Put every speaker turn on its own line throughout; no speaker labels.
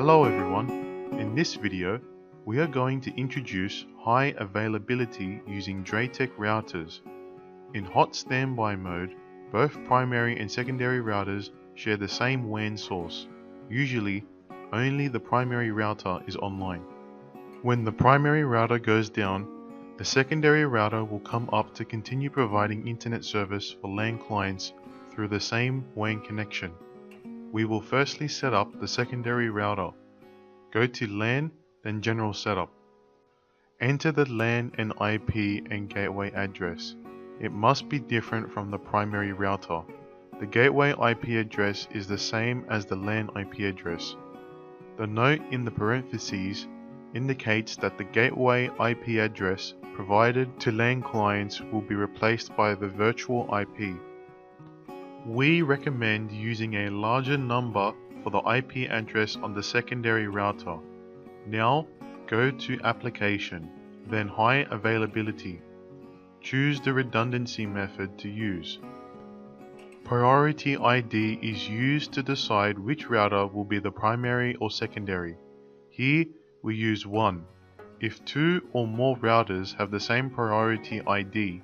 Hello everyone, in this video we are going to introduce high availability using DrayTek routers. In hot standby mode, both primary and secondary routers share the same WAN source. Usually, only the primary router is online. When the primary router goes down, the secondary router will come up to continue providing internet service for LAN clients through the same WAN connection. We will firstly set up the secondary router. Go to LAN, then General Setup. Enter the LAN and IP and gateway address. It must be different from the primary router. The gateway IP address is the same as the LAN IP address. The note in the parentheses indicates that the gateway IP address provided to LAN clients will be replaced by the virtual IP. We recommend using a larger number for the IP address on the secondary router. Now, go to Application, then High Availability. Choose the redundancy method to use. Priority ID is used to decide which router will be the primary or secondary. Here, we use 1. If 2 or more routers have the same priority ID,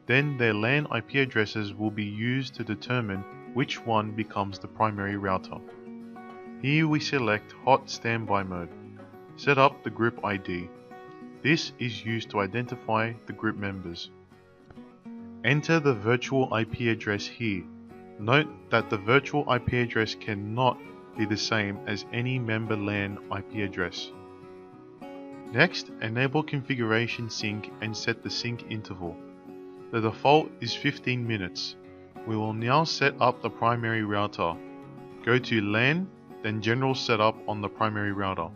then their LAN IP addresses will be used to determine which one becomes the primary router. Here we select Hot Standby Mode. Set up the group ID. This is used to identify the group members. Enter the virtual IP address here. Note that the virtual IP address cannot be the same as any member LAN IP address. Next, enable configuration sync and set the sync interval. The default is 15 minutes. We will now set up the primary router. Go to LAN, then General Setup on the primary router.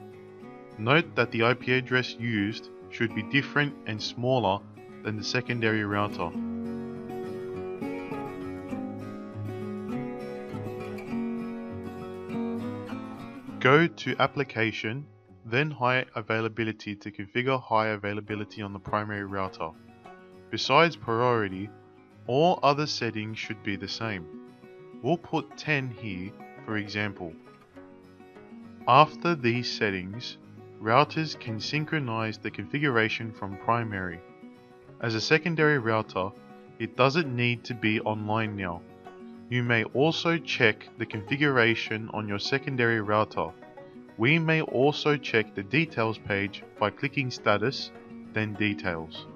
Note that the IP address used should be different and smaller than the secondary router. Go to Application, then High Availability to configure high availability on the primary router. Besides priority, all other settings should be the same. We'll put 10 here, for example. After these settings, routers can synchronize the configuration from primary. As a secondary router, it doesn't need to be online now. You may also check the configuration on your secondary router. We may also check the details page by clicking Status, then Details.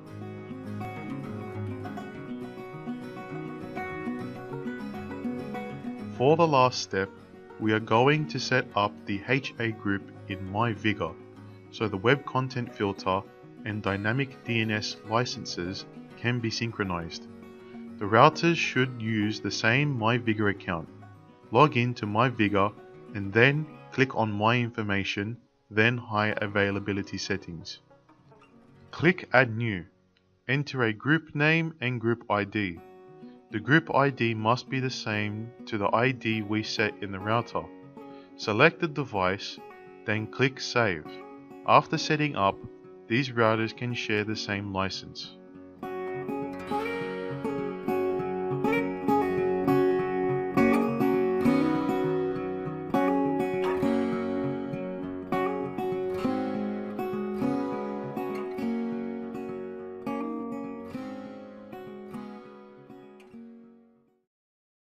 For the last step, we are going to set up the HA group in MyVigor, so the web content filter and dynamic DNS licenses can be synchronized. The routers should use the same MyVigor account. Log in to MyVigor and then click on My Information, then High Availability Settings. Click Add New. Enter a group name and group ID. The group ID must be the same to the ID we set in the router. Select the device, then click Save. After setting up, these routers can share the same license.